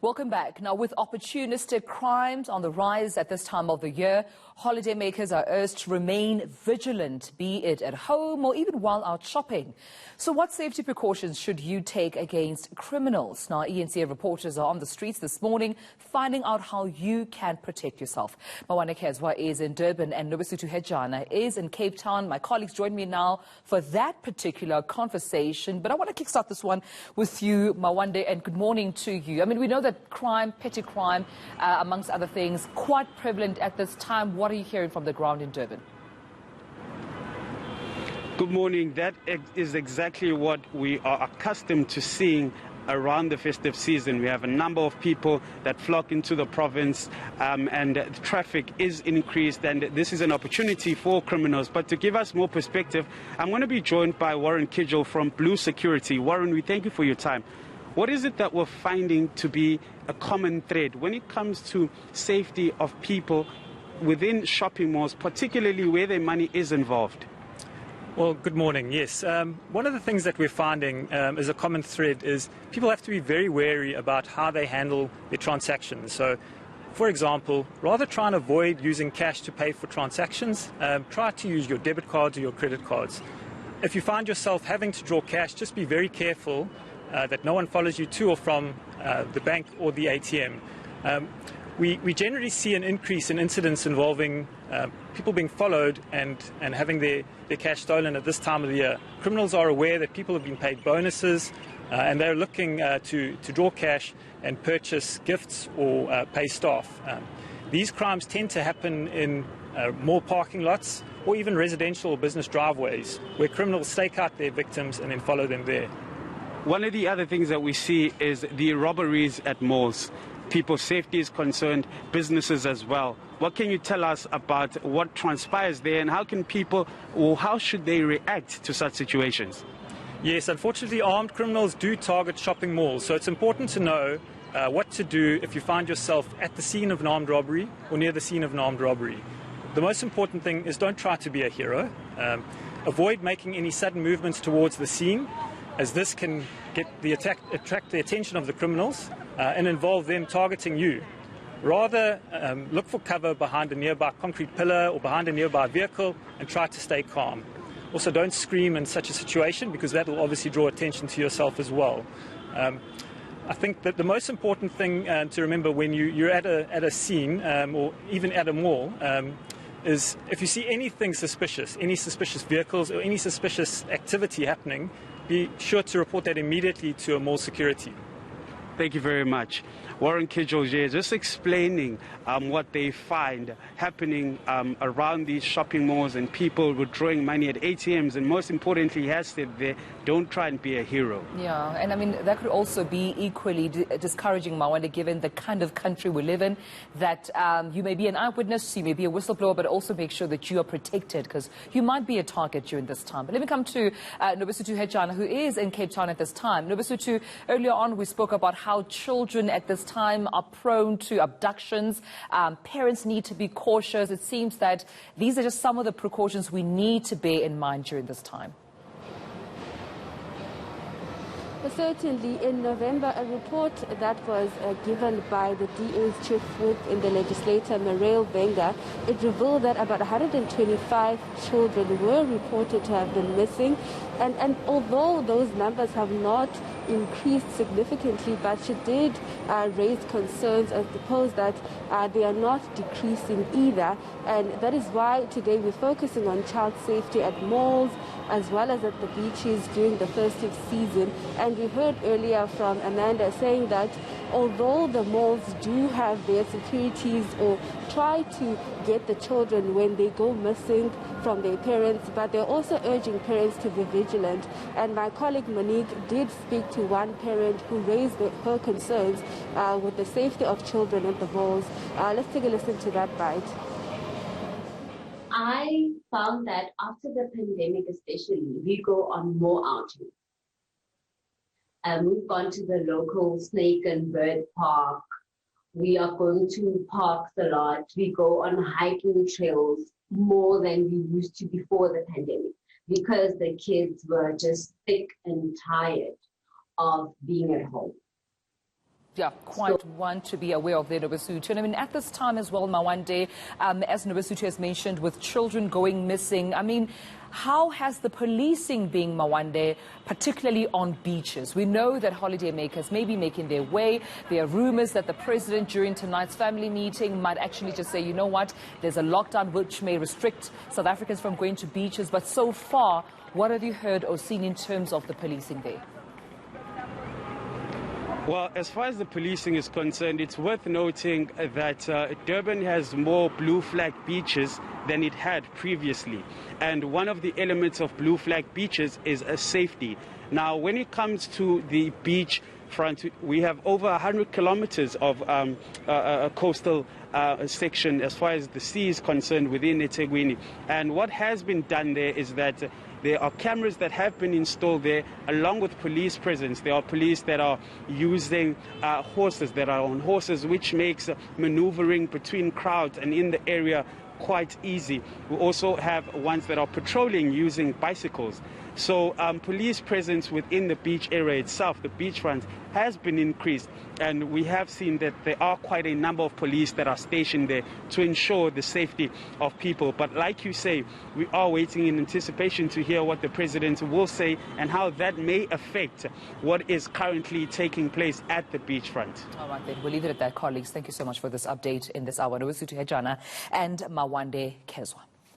Welcome back. Now, with opportunistic crimes on the rise at this time of the year, holidaymakers are urged to remain vigilant, be it at home or even while out shopping. So what safety precautions should you take against criminals? Now, eNCA reporters are on the streets this morning finding out how you can protect yourself. Mawana Kezwa is in Durban and KIDGELL is in Cape Town. My colleagues join me now for that particular conversation. But I want to kickstart this one with you, Mawande, and good morning to you. I mean, we know that crime, petty crime, amongst other things, quite prevalent at this time. What are you hearing from the ground in Durban? Good morning. That is exactly what we are accustomed to seeing around the festive season. We have a number of people that flock into the province and traffic is increased, and this is an opportunity for criminals. But to give us more perspective, I'm going to be joined by Warren KIDGELL from Blue Security. Warren, we thank you for your time. What is it that we're finding to be a common thread when it comes to safety of people within shopping malls, particularly where their money is involved? Well, good morning. Yes, one of the things that we're finding as a common thread is people have to be very wary about how they handle their transactions. So, for example, rather try and avoid using cash to pay for transactions, try to use your debit cards or your credit cards. If you find yourself having to draw cash, just be very careful that no one follows you to or from the bank or the ATM. We generally see an increase in incidents involving people being followed and having their cash stolen at this time of the year. Criminals are aware that people have been paid bonuses and they're looking to draw cash and purchase gifts or pay staff. These crimes tend to happen in mall parking lots or even residential or business driveways where criminals stake out their victims and then follow them there. One of the other things that we see is the robberies at malls. People's safety is concerned, businesses as well. What can you tell us about what transpires there, and how can people, or how should they react to such situations? Yes, unfortunately, armed criminals do target shopping malls, so it's important to know what to do if you find yourself at the scene of an armed robbery or near the scene of an armed robbery. The most important thing is don't try to be a hero. Avoid making any sudden movements towards the scene, as this can attract the attention of the criminals and involve them targeting you. Rather, look for cover behind a nearby concrete pillar or behind a nearby vehicle and try to stay calm. Also, don't scream in such a situation because that will obviously draw attention to yourself as well. I think that the most important thing to remember when you're at a scene or even at a mall is if you see anything suspicious, any suspicious vehicles or any suspicious activity happening, be sure to report that immediately to a mall security. Thank you very much. Warren KIDGELL here, just explaining what they find happening around these shopping malls and people withdrawing money at ATMs. And most importantly, he has said there, don't try and be a hero. Yeah, and I mean, that could also be equally discouraging, Mawande, given the kind of country we live in, that you may be an eyewitness, you may be a whistleblower, but also make sure that you are protected because you might be a target during this time. But let me come to KIDGELL, who is in Cape Town at this time. KIDGELL, earlier on we spoke about how children at this time are prone to abductions. Parents need to be cautious. It seems that these are just some of the precautions we need to bear in mind during this time. Certainly, in November, a report that was given by the DA's chief whip in the legislature, MARLEY, it revealed that about 125 children were reported to have been missing. And although those numbers have not increased significantly, but she did raise concerns, I suppose, that they are not decreasing either. And that is why today we're focusing on child safety at malls as well as at the beaches during the festive season. And we heard earlier from Amanda saying that although the malls do have their securities or try to get the children when they go missing from their parents, but they're also urging parents to be vigilant. And my colleague Monique did speak to one parent who raised her concerns with the safety of children at the malls. Let's take a listen to that bite. I found that after the pandemic especially, we go on more outings. We've gone to the local snake and bird park. We are going to parks a lot. We go on hiking trails more than we used to before the pandemic because the kids were just sick and tired of being at home. Yeah, quite one to be aware of there, Nobesuthu. And I mean, at this time as well, Mawande, as Nobesuthu has mentioned, with children going missing, I mean, how has the policing been, Mawande, particularly on beaches? We know that holidaymakers may be making their way. There are rumors that the president, during tonight's family meeting, might actually just say, you know what, there's a lockdown which may restrict South Africans from going to beaches. But so far, what have you heard or seen in terms of the policing there? Well, as far as the policing is concerned, it's worth noting that Durban has more blue flag beaches than it had previously. And one of the elements of blue flag beaches is safety. Now, when it comes to the beach front, we have over 100 kilometers of a coastal section as far as the sea is concerned within eThekwini. And what has been done there is that there are cameras that have been installed there, along with police presence. There are police that are using horses, that are on horses, which makes maneuvering between crowds and in the area quite easy. We also have ones that are patrolling using bicycles. So police presence within the beach area itself, the beachfront, has been increased. And we have seen that there are quite a number of police that are stationed there to ensure the safety of people. But like you say, we are waiting in anticipation to hear what the president will say and how that may affect what is currently taking place at the beachfront. All right, then. We'll leave it at that, colleagues. Thank you so much for this update in this hour. Nobesuthu Hejana and Mawande Kezwa.